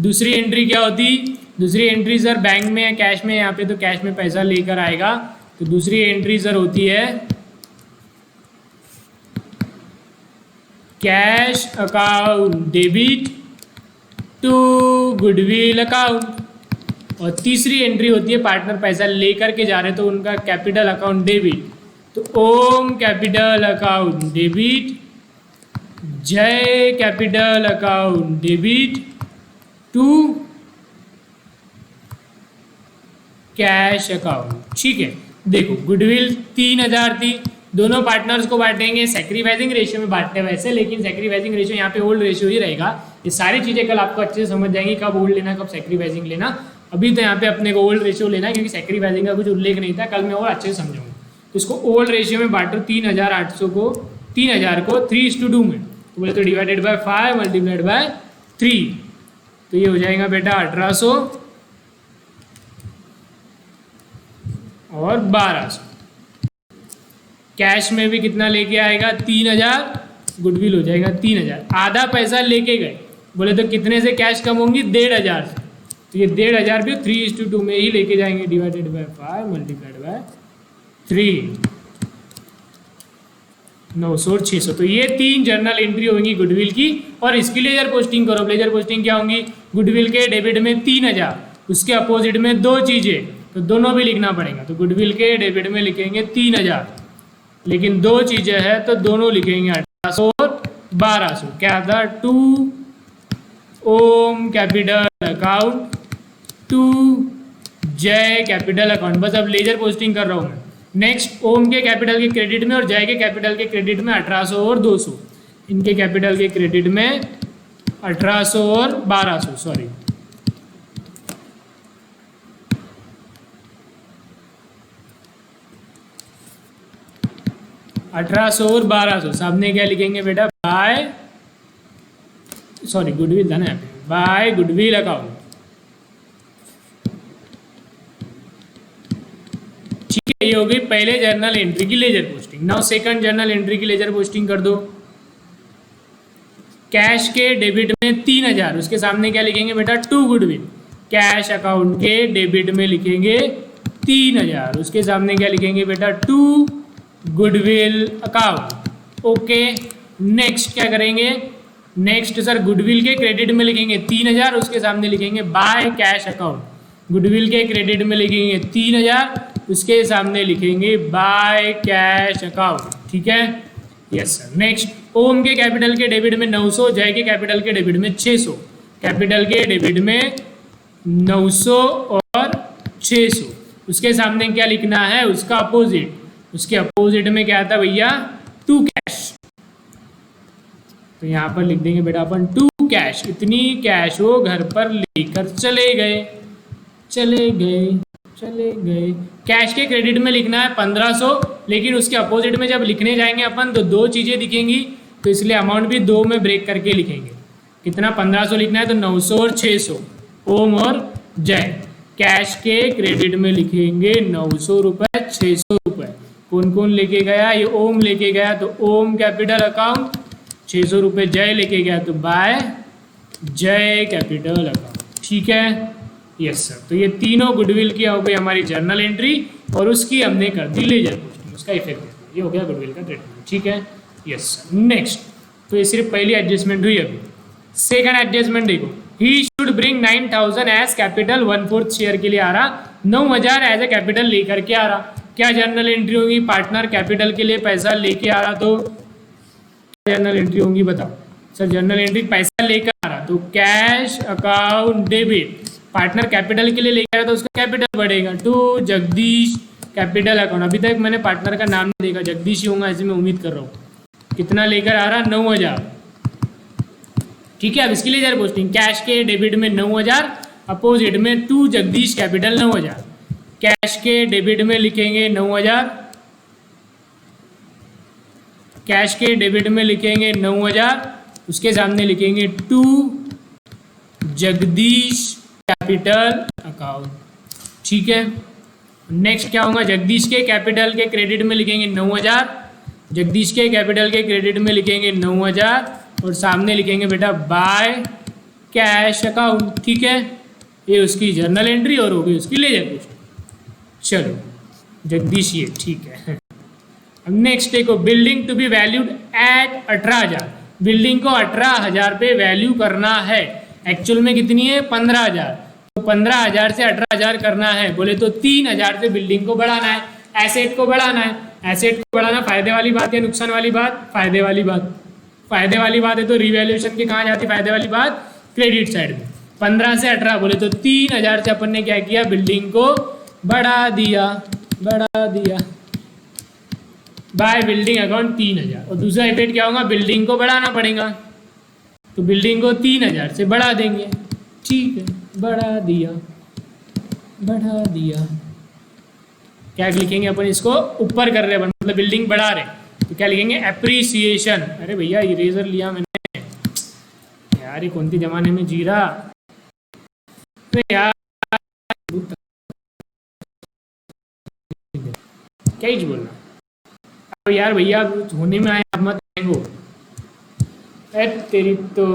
दूसरी एंट्री क्या होती? दूसरी एंट्री सर बैंक में है, कैश में, यहाँ पे तो कैश में पैसा लेकर आएगा, तो दूसरी एंट्री सर होती है cash account debit to goodwill account. और तीसरी एंट्री होती है पार्टनर पैसा लेकर के जा रहे तो उनका कैपिटल अकाउंट डेबिट, तो Om capital account debit Jay capital account debit to cash account. ठीक है, देखो गुडविल 3,000 थी, दोनों पार्टनर्स को बांटेंगे सैक्रिफाइसिंग रेशियो में बांटते वैसे, लेकिन सैक्रिफाइसिंग रेशियो यहाँ पे ओल्ड रेशियो ही रहेगा। ये सारी चीज़ें कल आपको अच्छे से समझ जाएंगी, कब ओल्ड लेना कब सैक्रिफाइसिंग लेना। अभी तो यहाँ पे अपने को ओल्ड रेशियो लेना है क्योंकि सैक्रिफाइसिंग का कुछ उल्लेख नहीं था, कल मैं और अच्छे से समझाऊंगा। तो इसको ओल्ड रेशियो में बांटो, 3,000 को 3:2 में, तो बोले तो डिवाइडेड बाय 5 मल्टीप्लाइड बाय 3, तो ये हो जाएगा बेटा 1,800 और 1,200। कैश में भी कितना लेके आएगा? 3,000, गुडविल हो जाएगा 3,000। आधा पैसा लेके गए, बोले तो कितने से कैश कम होंगी? 1,500 से, तो ये 1,500 भी 3:2 में ही लेके जाएंगे, डिवाइडेड बाय 5 मल्टीप्लाइड बाय 3, 900 और 600। तो ये 3 जर्नल एंट्री होंगी गुडविल की। और इसकी लेजर पोस्टिंग करो। लेजर पोस्टिंग क्या होंगी? गुडविल के डेबिट में 3,000, उसके अपोजिट में 2 चीज़ें, तो दोनों भी लिखना पड़ेगा। तो गुडविल के डेबिट में लिखेंगे 3,000, लेकिन 2 चीज़ें हैं तो दोनों लिखेंगे 1,800 और 1,200। क्या था? To Om capital account to Jay capital account. बस अब लेजर पोस्टिंग कर रहा हूँ मैं। नेक्स्ट, ओम के कैपिटल के क्रेडिट में और जय के कैपिटल के क्रेडिट में 1,800 और 200। इनके कैपिटल के क्रेडिट में 1,800 और 1,200, सॉरी 1,800 और 1,200। सामने क्या लिखेंगे बेटा? बाय, सॉरी गुडविल था ना यहाँ पे, बाय गुडविल अकाउंट। ठीक है, ये हो गई पहले जर्नल एंट्री की ledger posting. Now second journal entry की लेजर पोस्टिंग कर दो। कैश के डेबिट में 3,000, उसके सामने क्या लिखेंगे बेटा? To goodwill. कैश अकाउंट के डेबिट में लिखेंगे 3,000, उसके सामने क्या लिखेंगे बेटा? To goodwill account. Okay, next क्या करेंगे? नेक्स्ट सर गुडविल के क्रेडिट में लिखेंगे 3,000, उसके सामने लिखेंगे बाय कैश अकाउंट। गुडविल के क्रेडिट में लिखेंगे 3,000, उसके सामने लिखेंगे बाय कैश अकाउंट। ठीक है, यस सर। नेक्स्ट, ओम के कैपिटल के डेबिट में 900, जय के कैपिटल के डेबिट में 600। कैपिटल के डेबिट में 900 और 600, उसके सामने क्या लिखना है, उसका अपोजिट, उसके अपोजिट में क्या आता भैया, टू कैश। तो यहाँ पर लिख देंगे बेटा अपन टू कैश, इतनी कैश वो घर पर लेकर चले गए, चले गए, चले गए। कैश के क्रेडिट में लिखना है 1500, लेकिन उसके अपोजिट में जब लिखने जाएंगे अपन तो दो चीज़ें दिखेंगी, तो इसलिए अमाउंट भी दो में ब्रेक करके लिखेंगे। कितना, 1500 लिखना है तो 900 और 600, ओम और जय। कैश के क्रेडिट में लिखेंगे 900 रुपये, 600 रुपये। कौन कौन लेके गया, ये ओम लेके गया तो ओम कैपिटल अकाउंट, 600 रुपये जय लेके गया तो बाय जय कैपिटल अकाउंट। ठीक है, यस सर। तो ये तीनों गुडविल की हो गई हमारी जर्नल एंट्री, और उसकी हमने कर दी लेजर पोस्टिंग, उसका इफेक्ट ये हो गया गुडविल का ट्रीटमेंट। ठीक है, यस सर। नेक्स्ट, तो ये सिर्फ पहली एडजस्टमेंट हुई। अभी सेकंड एडजस्टमेंट देखो, he should bring 9000 as capital, 1/4 share के लिए आ रहा, 9000 एज ए कैपिटल लेकर के आ रहा। क्या जर्नल एंट्री होगी, पार्टनर कैपिटल के लिए पैसा लेके आ रहा तो जर्नल एंट्री होंगी, बताओ सर। जर्नल एंट्री पैसा लेकर आ रहा तो cash account debit, partner capital के लिए लेकर आ रहा तो उसका कैपिटल बढ़ेगा, टू जगदीश कैपिटल अकाउंट। अभी तक मैंने पार्टनर का नाम नहीं देखा, जगदीश ही होगा ऐसे मैं उम्मीद कर रहा हूँ। कितना लेकर आ रहा, 9000। ठीक है, अब इसके लिए जरा पोस्टिंग, कैश के डेबिट में 9000, अपोजिट में टू जगदीश कैपिटल 9000। कैश के डेबिट में लिखेंगे 9000, कैश के डेबिट में लिखेंगे 9000, उसके सामने लिखेंगे टू जगदीश कैपिटल अकाउंट। ठीक है, नेक्स्ट क्या होगा, जगदीश के कैपिटल के क्रेडिट में लिखेंगे 9000, जगदीश के कैपिटल के क्रेडिट में लिखेंगे 9000, और सामने लिखेंगे बेटा बाय कैश अकाउंट। ठीक है, ये उसकी जर्नल एंट्री और हो गई उसकी लेजर पोस्टिंग। चलो जगदीश ये ठीक है। अब नेक्स्ट देखो, building to be valued at 18000, building को 18000 पे वैल्यू करना है। एक्चुअल में कितनी है, 15000, तो 15000 से 18000 करना है, बोले तो 3000 से बिल्डिंग को बढ़ाना है, एसेट को बढ़ाना है। एसेट को बढ़ाना फायदे वाली बात या नुकसान वाली बात, फायदे वाली बात। फायदे वाली बात है तो रिवैल्यूएशन की कहाँ जाती, फायदे वाली बात क्रेडिट साइड में। 15 से 18 बोले तो 3000 से अपन ने क्या किया, बिल्डिंग को बढ़ा दिया, बढ़ा दिया बाय बिल्डिंग अकाउंट 3000। और दूसरा इफेक्ट क्या होगा, बिल्डिंग को बढ़ाना पड़ेगा, तो बिल्डिंग को 3000 से बढ़ा देंगे। ठीक है, बढ़ा दिया, बढ़ा दिया। क्या लिखेंगे अपन, इसको ऊपर कर रहे हैं मतलब बिल्डिंग बढ़ा रहे, तो क्या लिखेंगे, एप्रिसिएशन। अरे भैया इरेजर लिया मैंने यार, ये कौन सी जमाने में जी रहा। अरे यार क्या ही बोलना यार, भैया होने में आए अब मत हो तेरी तो।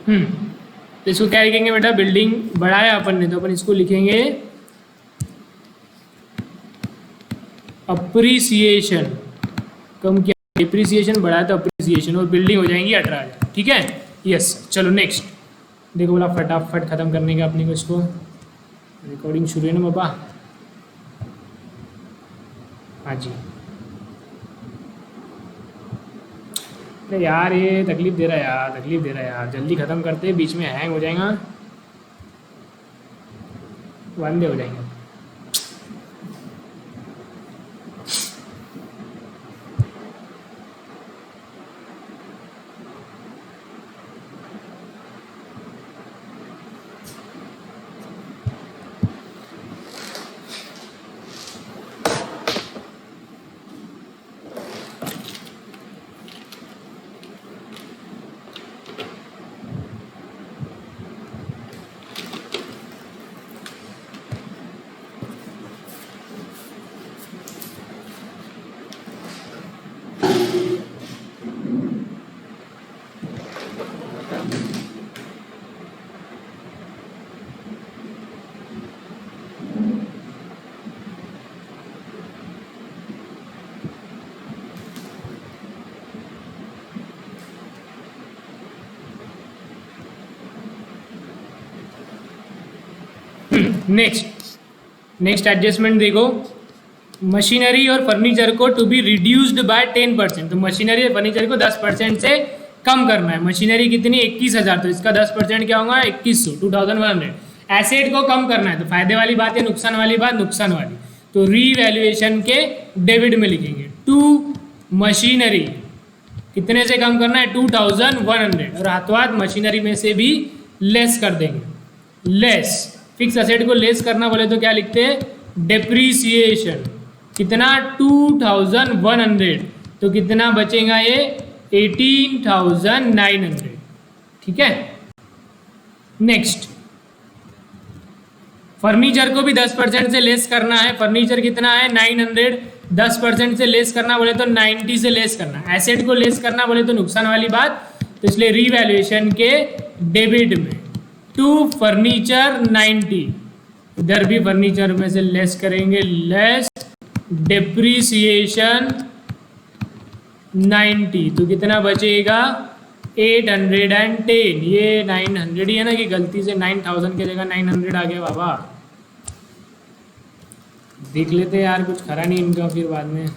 तो इसको क्या लिखेंगे बेटा, बिल्डिंग बढ़ाया अपन ने तो अपन इसको लिखेंगे अप्रिसिएशन। कम किया डिप्रिसिएशन, बढ़ाया तो अप्रिसिएशन, और बिल्डिंग हो जाएंगी 18000। ठीक है, यस। चलो नेक्स्ट देखो, बोला फटाफट खत्म करने का अपने को, इसको रिकॉर्डिंग शुरू है ना बाबा। हाँ जी, अरे यार ये तकलीफ दे रहा है यार, तकलीफ दे रहा है यार, जल्दी ख़त्म करते हैं, बीच में हैंग हो जाएगा, वांदे हो जाएंगे। नेक्स्ट एडजस्टमेंट देखो, मशीनरी और फर्नीचर को टू बी रिड्यूस्ड बाय 10%। तो मशीनरी और फर्नीचर को 10% से कम करना है। मशीनरी कितनी 21,000, तो इसका 10% क्या होगा 2100, 2100। एसेट को कम करना है, तो फायदे वाली बात या नुकसान वाली बात, नुकसान वाली, तो रीवैल्यूएशन के डेबिट में लिखेंगे। टू मशीनरी कितने से कम करना है 2100, और हाथों हाथ मशीनरी में से भी लेस कर देंगे। लेस फिक्स असेट को लेस करना बोले तो क्या लिखते हैं डेप्रीसिएशन, कितना 2100, तो कितना बचेगा ये 18,900। ठीक है। नेक्स्ट फर्नीचर को भी 10% से लेस करना है। फर्नीचर कितना है 900, 10% से लेस करना बोले तो 90 से लेस करना। एसेट को लेस करना बोले तो नुकसान वाली बात, तो इसलिए रीवैल्यूएशन के डेबिट में टू फर्नीचर 90, इधर भी फर्नीचर में से लेस करेंगे, लेस डेप्रीसिएशन 90, तो कितना बचेगा 810। ये 900 ही है ना, कि गलती से 9000 की जगह 900 आ गया बाबा। देख लेते यार, कुछ खरा नहीं इनका फिर बाद में।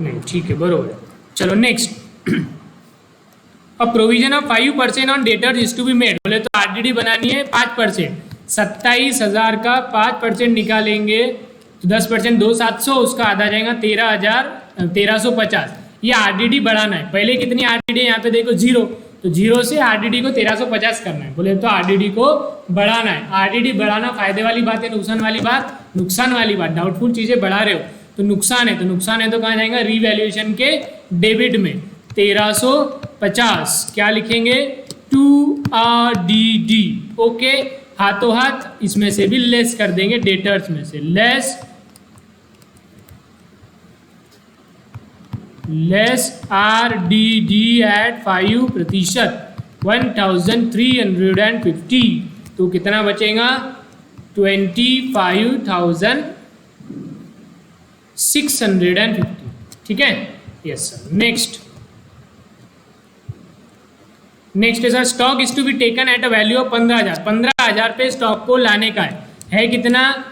नहीं ठीक है, बरोबर। चलो नेक्स्ट, अब provision of 5% on debtors is to be made. बोले तो आरडीडी बनानी है 5%, 27,000 का 5% निकालेंगे तो 10% 2,700, उसका आधा जाएगा 13,50। ये आरडीडी बढ़ाना है। पहले कितनी आरडीडी यहाँ पे देखो 0, तो 0 से आरडीडी को 1350 करना है। बोले तो आरडीडी को बढ़ाना है। आरडीडी बढ़ाना फायदे वाली बात है नुकसान वाली बात, नुकसान वाली बात। डाउटफुल चीजें बढ़ा रहे हो तो नुकसान है, तो नुकसान है तो कहाँ जाएगा रीवैल्यूएशन के डेबिट में 1350। क्या लिखेंगे 2RDD। ओके, हाथों हाथ इसमें से भी लेस कर देंगे, डेटर्स में से लेस RDD एट 5%, 1350, तो कितना बचेगा 25,650। ठीक है, यस सर। नेक्स्ट है sir, stock is to be taken at a value of 15,000। 15,000 पे स्टॉक को लाने का है कितना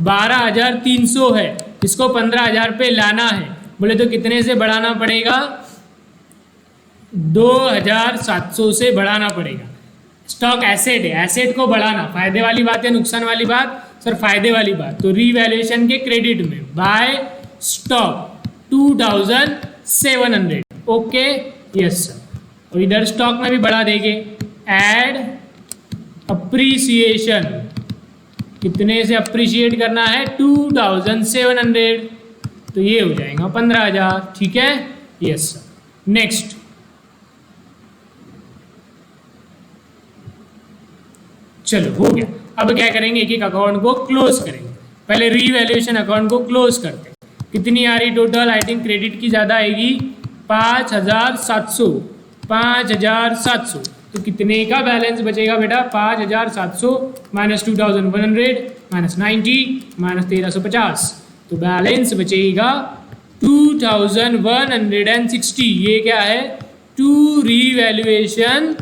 12,300 है, इसको 15,000 पे लाना है। बोले तो कितने से बढ़ाना पड़ेगा 2,700 से बढ़ाना पड़ेगा। स्टॉक एसेट है, एसेट को बढ़ाना फायदे वाली बात है नुकसान वाली बात, सर फायदे वाली बात। तो रीवैल्यूएशन के क्रेडिट में by stock 2,700। Okay, yes sir. और इधर स्टॉक में भी बढ़ा देंगे, एड अप्रिसिएशन, कितने से अप्रिशिएट करना है 2,700, तो ये हो जाएगा 15,000। ठीक है, यस सर। नेक्स्ट, चलो हो गया। अब क्या करेंगे, एक एक अकाउंट को क्लोज करेंगे। पहले रीवैल्यूएशन अकाउंट को क्लोज करते हैं। कितनी आ रही टोटल, आई थिंक क्रेडिट की ज़्यादा आएगी 5,700, 5,700। तो कितने का बैलेंस बचेगा बेटा 5,700 माइनस 2,100 माइनस 90 माइनस 1,350, तो बैलेंस बचेगा 2,160। ये क्या है टू रीवैल्यूएशन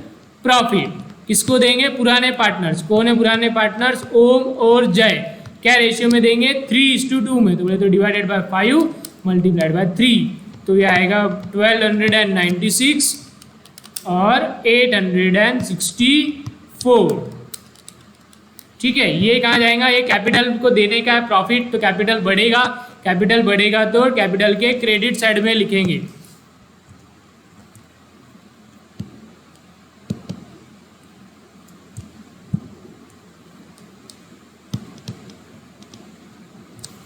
प्रॉफिट। किसको देंगे, पुराने पार्टनर्स। कौन है पुराने पार्टनर्स, ओम और जय। क्या रेशियो में देंगे 3:2 में, तो बोले तो डिवाइडेड बाय 5 मल्टीप्लाइड बाय 3, तो ये आएगा 1296 और 864। ठीक है, ये कहाँ जाएगा, ये कैपिटल को देने का है प्रॉफिट, तो कैपिटल बढ़ेगा। कैपिटल बढ़ेगा तो कैपिटल के क्रेडिट साइड में लिखेंगे।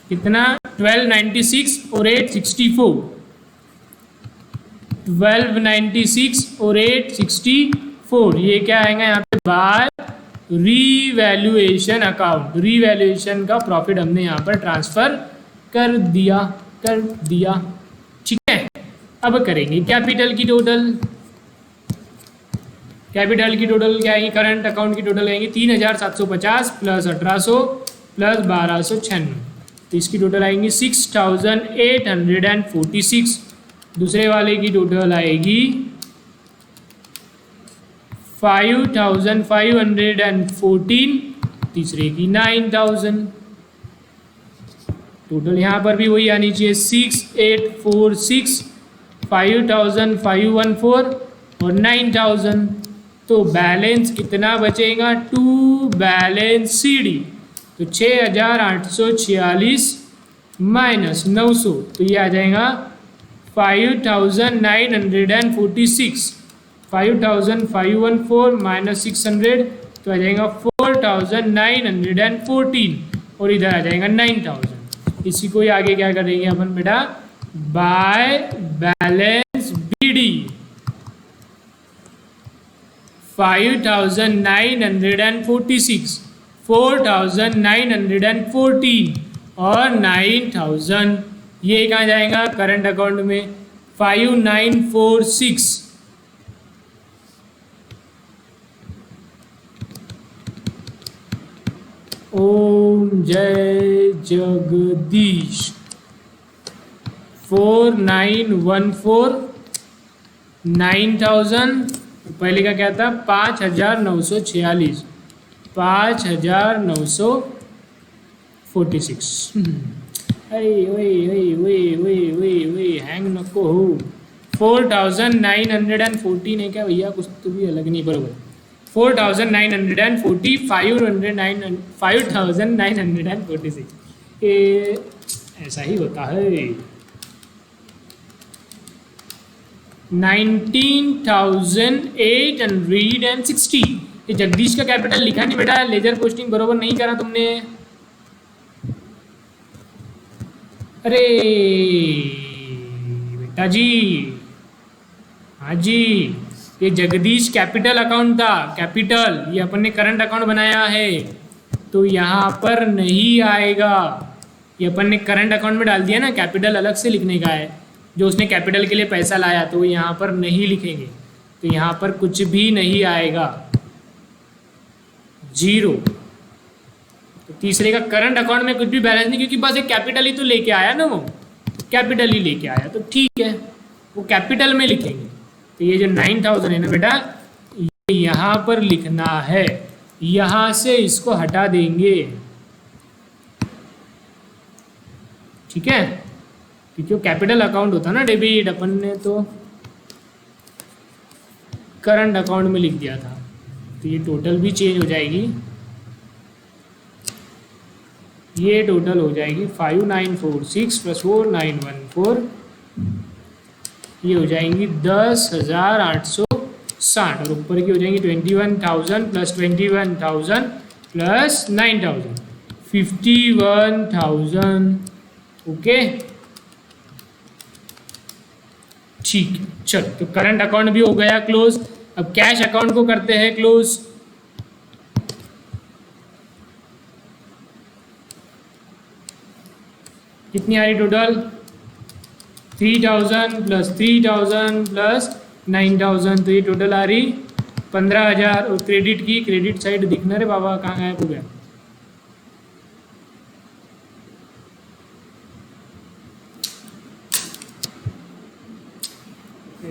कितना 1296 और 864, 1296 और 864, ये क्या आएगा यहाँ पे बाय रीवैल्यूएशन अकाउंट। रीवैल्यूएशन का प्रॉफिट हमने यहाँ पर ट्रांसफर कर दिया। ठीक है, अब करेंगे कैपिटल की टोटल। कैपिटल की टोटल क्या आएगी, करंट अकाउंट की टोटल आएगी 3,750 प्लस 1,800 प्लस 1,296, तो इसकी टोटल आएंगी 6,846। दूसरे वाले की टोटल आएगी 5,514, तीसरे की 9,000। टोटल यहाँ पर भी वही आनी चाहिए 6,846, 5,514 और 9,000। तो बैलेंस कितना बचेगा? टू बैलेंस CD, तो 6,846 माइनस 900, तो ये आ जाएगा 5,946। 5,514 माइनस 600, तो आ जाएगा 4,914 और इधर आ जाएगा 9,000। इसी को ही आगे क्या करेंगे अपन बेटा? बाय बैलेंस BD 5,946, 4,914 और 9,000। ये कहाँ जाएगा? करंट अकाउंट में 5,946। ओम जय जगदीश। 4,914, 9,000। पहले का क्या था? 5,946, 5,946। अरे वही हैंग नको हो। 4,914 है क्या भैया? कुछ तो भी अलग नहीं, बरोबर 4,940, 5,946। ये ऐसा ही होता है। 19,860। ये जगदीश का कैपिटल लिखा नहीं बेटा, लेजर पोस्टिंग बरोबर नहीं करा तुमने। अरे बेटा जी, हाँ जी, ये जगदीश कैपिटल अकाउंट था, कैपिटल। ये अपन ने करंट अकाउंट बनाया है, तो यहाँ पर नहीं आएगा। ये अपन ने करंट अकाउंट में डाल दिया ना, कैपिटल अलग से लिखने का है। जो उसने कैपिटल के लिए पैसा लाया तो यहाँ पर नहीं लिखेंगे, तो यहाँ पर कुछ भी नहीं आएगा, 0। तो तीसरे का करंट अकाउंट में कुछ भी बैलेंस नहीं, क्योंकि बस एक कैपिटल ही तो लेके आया ना, वो कैपिटल ही लेके आया, तो ठीक है, वो कैपिटल में लिखेंगे। तो ये जो 9,000 है ना बेटा, ये यहाँ पर लिखना है, यहाँ से इसको हटा देंगे, ठीक है, क्योंकि वो कैपिटल अकाउंट होता ना डेबिट, अपन ने तो करंट अकाउंट में लिख दिया था। तो ये टोटल भी चेंज हो जाएगी, ये टोटल हो जाएगी 5,946 प्लस 4,914, ये हो जाएंगी 10,860 और ऊपर की हो जाएंगी 21,000 प्लस 21,000 प्लस 9,000, 51,000। ओके ठीक है, चलो। तो करंट अकाउंट भी हो गया क्लोज। अब कैश अकाउंट को करते हैं क्लोज। कितनी आ रही टोटल? 3,000 प्लस 3,000 प्लस 9,000, तो ये टोटल आ रही 15,000। और क्रेडिट की, क्रेडिट साइड दिखना रे बाबा, कहाँ गायब हो गया?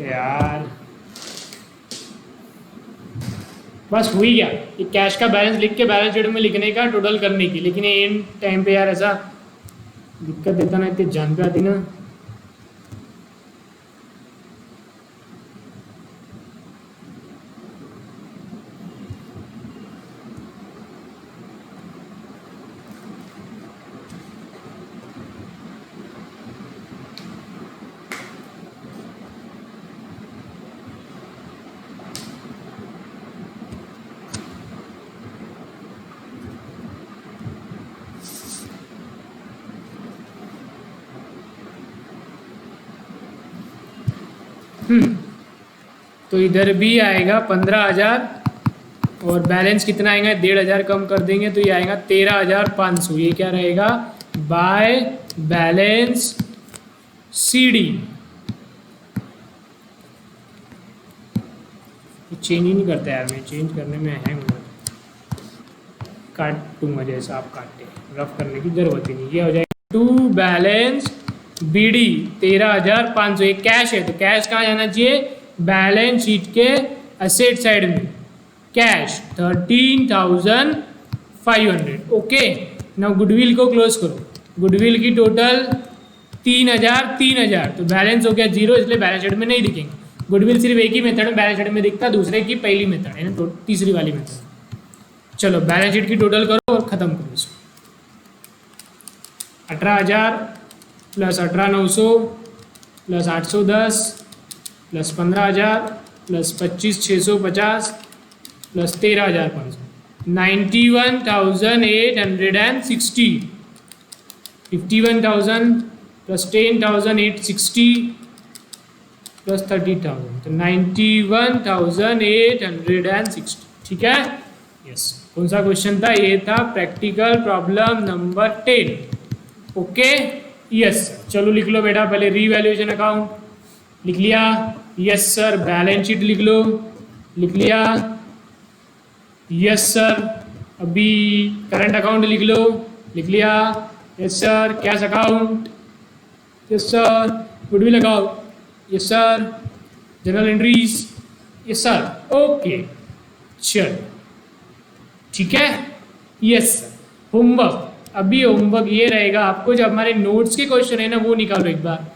यार बस हुई गया, ये कैश का बैलेंस लिख के बैलेंस शीट में लिखने का, टोटल करने की। लेकिन ये इन टाइम पे यार ऐसा दिक्कत देता ना, इतनी जान पे आती ना। तो इधर भी आएगा 15,000 और बैलेंस कितना आएगा? 1,500 कम कर देंगे तो ये आएगा 13,500। ये क्या रहेगा? By balance CD। चेंज ही नहीं करता यार, मैं चेंज करने में हैंग हुआ, काटूंगा जैसा आप काटते, रफ करने की जरूरत ही नहीं। ये हो जाएगा टू बैलेंस BD 13,500। ये कैश है, तो कैश कहाँ जाना चाहिए? बैलेंस शीट के एसेट साइड में। कैश 13,500. ओके, नाउ गुडविल को क्लोज करो. गुडविल की टोटल 3,000, तो बैलेंस हो गया 0, इसलिए बैलेंस शीट में नहीं दिखेंगे. गुडविल सिर्फ एक ही मेथड में बैलेंस शीट में दिखता, दूसरे की पहली मेथड है ना, तीसरी वाली मेथड. चलो बैलेंस शीट की टोटल करो और ख़त्म करो इसको. 18,000 plus 18,900 plus 810 plus 15,000 plus 25,650 plus 13,500, 91,860. 51,000 plus 10,860 plus 30,000, तो 91,860. ठीक है, यस. कौन सा क्वेश्चन था? ये था practical problem number 10. Okay, yes. चलो लिख लो बेटा, पहले रीवैल्यूएशन अकाउंट लिख लिया. Yes sir. बैलेंस शीट लिख लो. लिख लिया. Yes sir. अभी करंट अकाउंट लिख लो. लिख लिया. Yes sir. Cash account. Yes sir. Goodwill account. Yes sir. General entries. Yes sir. Okay, चलो ठीक है. Yes sir. होमवर्क, अभी होमवर्क ये रहेगा आपको, जब हमारे नोट्स के क्वेश्चन है ना वो निकालो एक बार.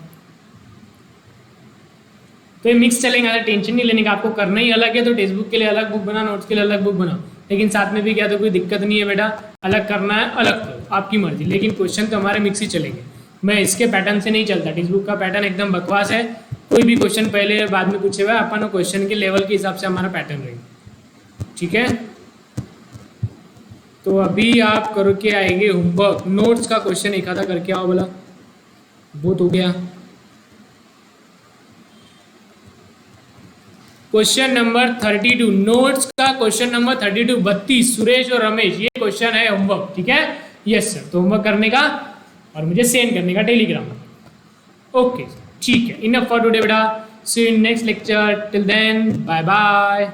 तो ये मिक्स चलेगा, टेंशन नहीं लेने का. आपको करना ही अलग है तो टेक्स्ट बुक के लिए अलग बुक बना, नोट्स के लिए अलग बुक बनाओ. लेकिन साथ में भी क्या, तो कोई दिक्कत नहीं है बेटा. अलग करना है अलग करो, आपकी मर्जी. लेकिन क्वेश्चन तो हमारे मिक्स ही चलेंगे. मैं इसके पैटर्न से नहीं चलता. टेक्स्ट बुक का पैटर्न एकदम बकवास है. कोई भी क्वेश्चन पहले बाद में पूछे हुआ है, अपन क्वेश्चन के लेवल के हिसाब से हमारा पैटर्न रहेगा. ठीक है, तो अभी आप करके आएंगे होमवर्क. नोट्स का क्वेश्चन एक आधा करके आओ. बोला बहुत हो गया. क्वेश्चन नंबर 32, नोट्स का क्वेश्चन नंबर 32, 32. सुरेश और रमेश, ये क्वेश्चन है होमवर्क. ठीक है, यस सर. तो होमवर्क करने का और मुझे सेंड करने का टेलीग्राम. ओके, ठीक है. इनफ फॉर टुडे बेटा. See you in next lecture. Till then bye bye.